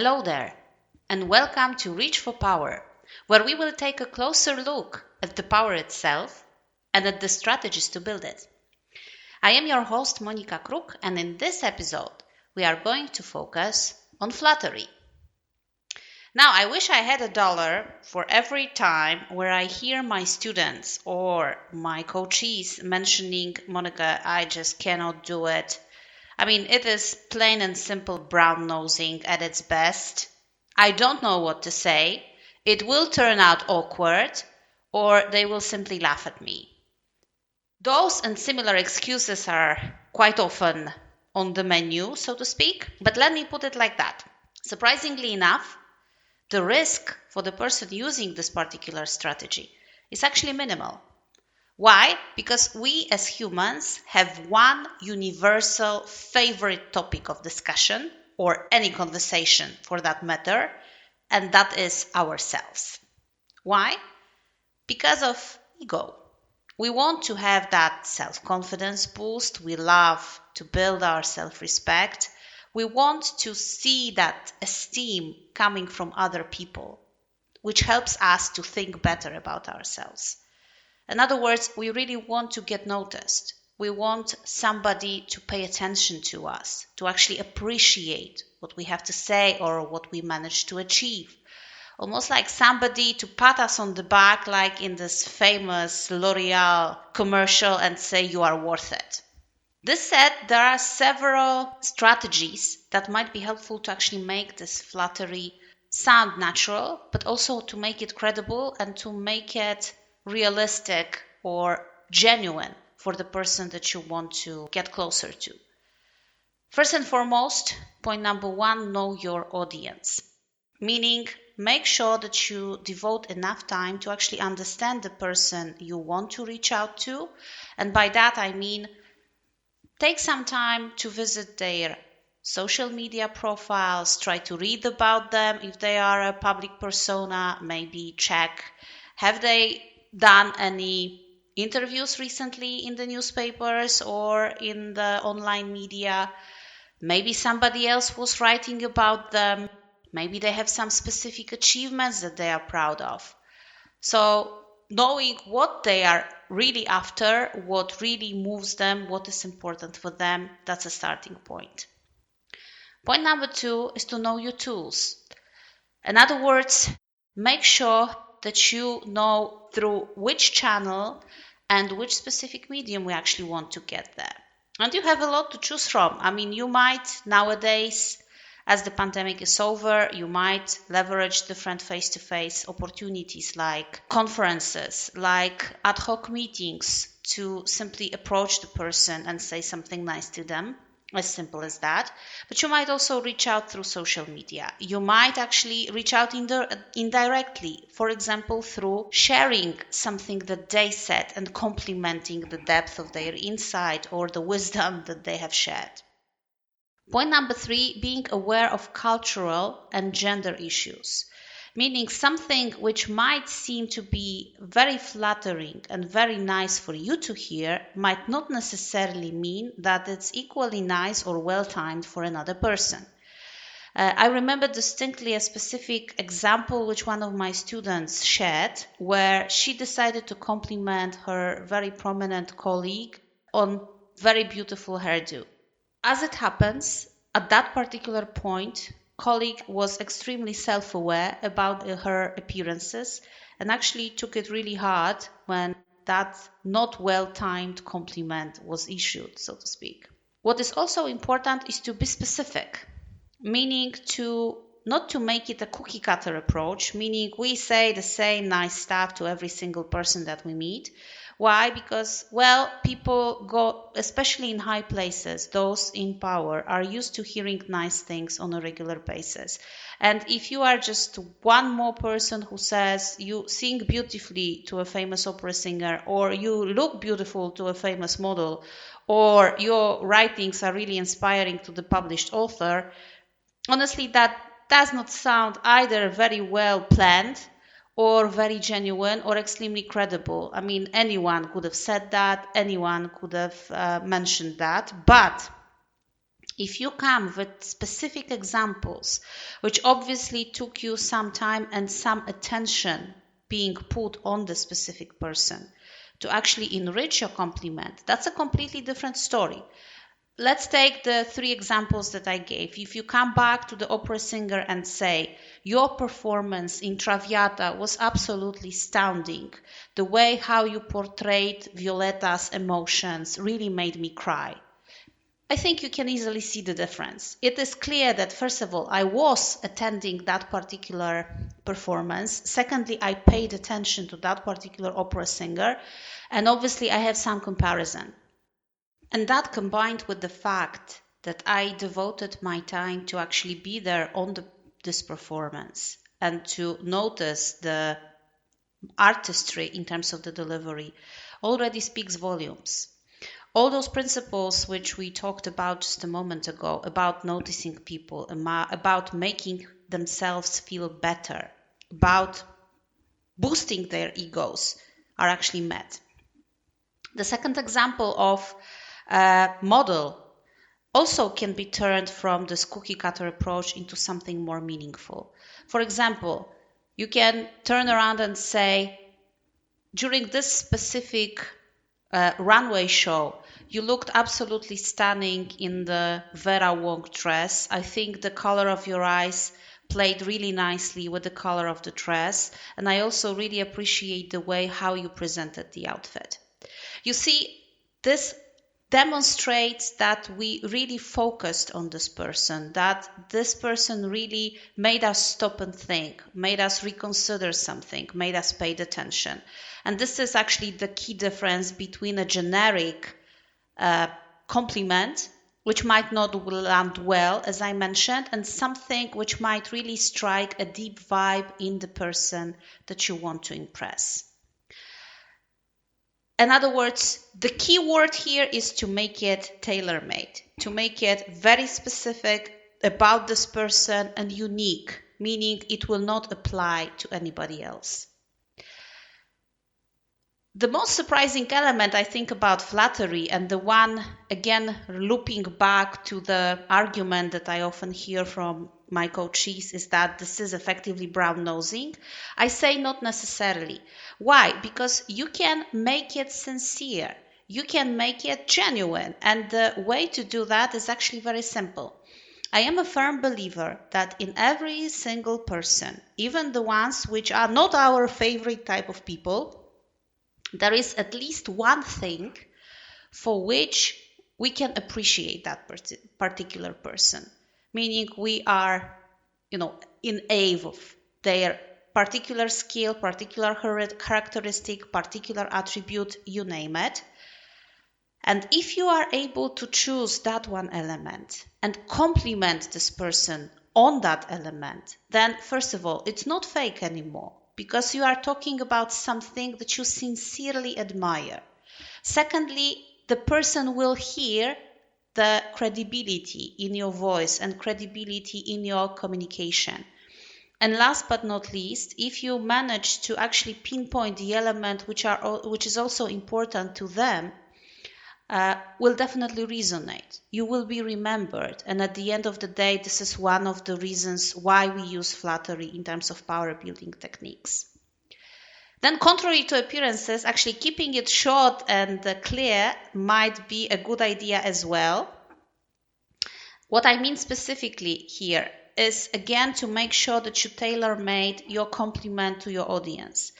Hello there, and welcome to Reach for Power, where we will take a closer look at the power itself and at the strategies to build it. I am your host, Monika Kruk, and in this episode, we are going to focus on flattery. Now, I wish I had $1 for every time where I hear my students or my coaches mentioning, Monika, I just cannot do it. It is plain and simple brown nosing at its best. I don't know what to say. It will turn out awkward, or they will simply laugh at me. Those and similar excuses are quite often on the menu, so to speak, but let me put it like that. Surprisingly enough, the risk for the person using this particular strategy is actually minimal. Why? Because we as humans have one universal favorite topic of discussion, or any conversation for that matter, and that is ourselves. Why? Because of ego. We want to have that self-confidence boost. We love to build our self-respect. We want to see that esteem coming from other people, which helps us to think better about ourselves. In other words, we really want to get noticed. We want somebody to pay attention to us, to actually appreciate what we have to say or what we manage to achieve. Almost like somebody to pat us on the back, like in this famous L'Oreal commercial, and say you are worth it. This said, there are several strategies that might be helpful to actually make this flattery sound natural, but also to make it credible and to make it realistic or genuine for the person that you want to get closer to. First and foremost, point number 1, know your audience. Meaning, make sure that you devote enough time to actually understand the person you want to reach out to. And by that, I mean, take some time to visit their social media profiles, try to read about them if they are a public persona, maybe check, have they done any interviews recently in the newspapers or in the online media? Maybe somebody else was writing about them. Maybe they have some specific achievements that they are proud of. So knowing what they are really after, what really moves them, what is important for them, that's a starting point. Point number 2 is to know your tools. In other words, make sure that you know through which channel and which specific medium we actually want to get there. And you have a lot to choose from. You might nowadays, as the pandemic is over, you might leverage different face-to-face opportunities like conferences, like ad hoc meetings to simply approach the person and say something nice to them. As simple as that. But you might also reach out through social media. You might actually reach out indirectly, for example, through sharing something that they said and complimenting the depth of their insight or the wisdom that they have shared. Point number 3, being aware of cultural and gender issues. Meaning something which might seem to be very flattering and very nice for you to hear might not necessarily mean that it's equally nice or well-timed for another person. I remember distinctly a specific example which one of my students shared, where she decided to compliment her very prominent colleague on very beautiful hairdo. As it happens, at that particular point, colleague was extremely self-aware about her appearances and actually took it really hard when that not well-timed compliment was issued, so to speak. What is also important is to be specific, meaning not to make it a cookie cutter approach, meaning we say the same nice stuff to every single person that we meet. Why? Because, people go, especially in high places, those in power are used to hearing nice things on a regular basis. And if you are just one more person who says you sing beautifully to a famous opera singer, or you look beautiful to a famous model, or your writings are really inspiring to the published author, honestly, that does not sound either very well planned or very genuine or extremely credible. Anyone could have said that, anyone could have mentioned that, but If you come with specific examples, which obviously took you some time and some attention being put on the specific person to actually enrich your compliment, that's a completely different story. Let's take the 3 examples that I gave. If you come back to the opera singer and say, your performance in Traviata was absolutely astounding. The way how you portrayed Violetta's emotions really made me cry. I think you can easily see the difference. It is clear that, first of all, I was attending that particular performance. Secondly, I paid attention to that particular opera singer. And obviously, I have some comparison. And that combined with the fact that I devoted my time to actually be there on this performance and to notice the artistry in terms of the delivery already speaks volumes. All those principles which we talked about just a moment ago, about noticing people, about making themselves feel better, about boosting their egos, are actually met. The second example of model also can be turned from this cookie cutter approach into something more meaningful. For example, you can turn around and say, during this specific runway show, you looked absolutely stunning in the Vera Wang dress. I think the color of your eyes played really nicely with the color of the dress, and I also really appreciate the way how you presented the outfit. You see, this demonstrates that we really focused on this person, that this person really made us stop and think, made us reconsider something, made us pay attention. And this is actually the key difference between a generic compliment, which might not land well, as I mentioned, and something which might really strike a deep vibe in the person that you want to impress. In other words, the key word here is to make it tailor-made, to make it very specific about this person and unique, meaning it will not apply to anybody else. The most surprising element, I think, about flattery, and the one, again, looping back to the argument that I often hear from my coaches, is that this is effectively brown-nosing. I say not necessarily. Why? Because you can make it sincere. You can make it genuine. And the way to do that is actually very simple. I am a firm believer that in every single person, even the ones which are not our favorite type of people, there is at least one thing for which we can appreciate that particular person. Meaning we are, in awe of their particular skill, particular characteristic, particular attribute, you name it. And if you are able to choose that one element and compliment this person on that element, then first of all, it's not fake anymore, because you are talking about something that you sincerely admire. Secondly, the person will hear the credibility in your voice and credibility in your communication. And last but not least, if you manage to actually pinpoint the element which is also important to them, will definitely resonate. You will be remembered. And at the end of the day, this is one of the reasons why we use flattery in terms of power building techniques. Then, contrary to appearances, actually keeping it short and clear might be a good idea as well. What I mean specifically here is, again, to make sure that you tailor-made your compliment to your audience.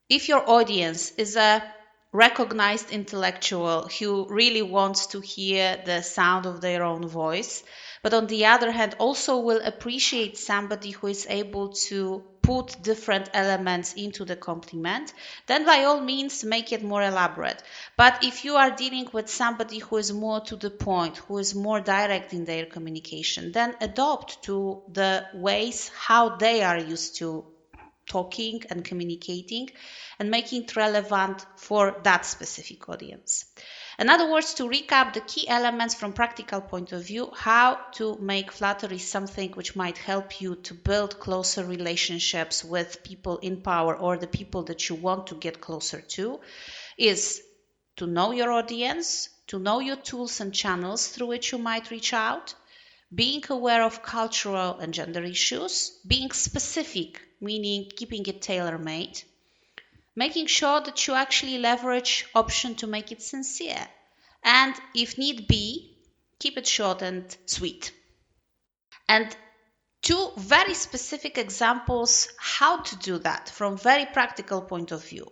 If your audience is a recognized intellectual who really wants to hear the sound of their own voice, but on the other hand also will appreciate somebody who is able to put different elements into the compliment, then by all means make it more elaborate. But if you are dealing with somebody who is more to the point, who is more direct in their communication, then adopt to the ways how they are used to talking and communicating and making it relevant for that specific audience. In other words, to recap the key elements from practical point of view, how to make flattery something which might help you to build closer relationships with people in power or the people that you want to get closer to, is to know your audience, to know your tools and channels through which you might reach out, being aware of cultural and gender issues, being specific, meaning keeping it tailor-made, making sure that you actually leverage option to make it sincere, and if need be, keep it short and sweet. And two very specific examples how to do that from very practical point of view.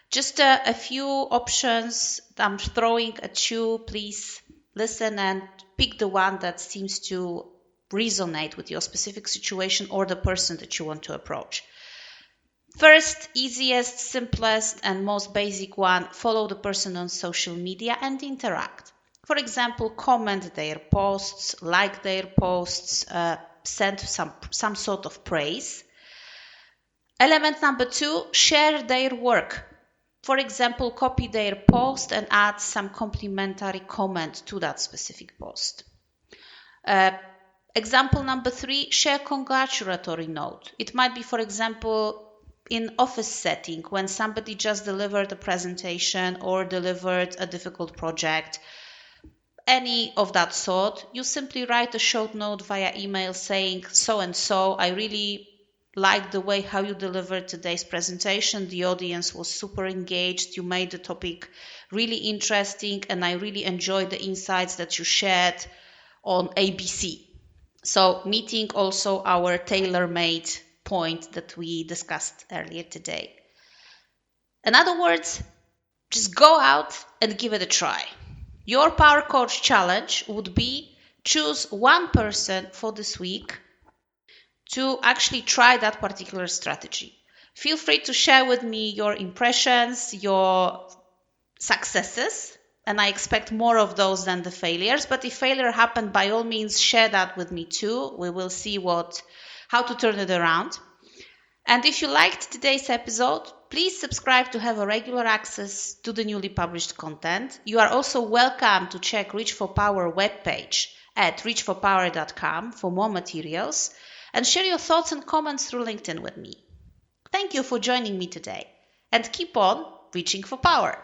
Just a few options I'm throwing at you. Please listen and pick the one that seems to resonate with your specific situation or the person that you want to approach. First, easiest, simplest, and most basic one, follow the person on social media and interact. For example, comment their posts, like their posts, send some sort of praise. Element number 2, share their work. For example, copy their post and add some complimentary comment to that specific post. Example number 3, share congratulatory note. It might be, for example, in office setting when somebody just delivered a presentation or delivered a difficult project, any of that sort, you simply write a short note via email saying, so and so, I really like the way how you delivered today's presentation. The audience was super engaged. You made the topic really interesting, and I really enjoyed the insights that you shared on ABC. So meeting also our tailor-made point that we discussed earlier today. In other words, just go out and give it a try. Your Power Coach challenge would be choose one person for this week to actually try that particular strategy. Feel free to share with me your impressions, your successes, and I expect more of those than the failures. But if failure happened, by all means, share that with me too. We will see how to turn it around. And if you liked today's episode, please subscribe to have a regular access to the newly published content. You are also welcome to check Reach for Power webpage at reachforpower.com for more materials, and share your thoughts and comments through LinkedIn with me. Thank you for joining me today, and keep on reaching for power.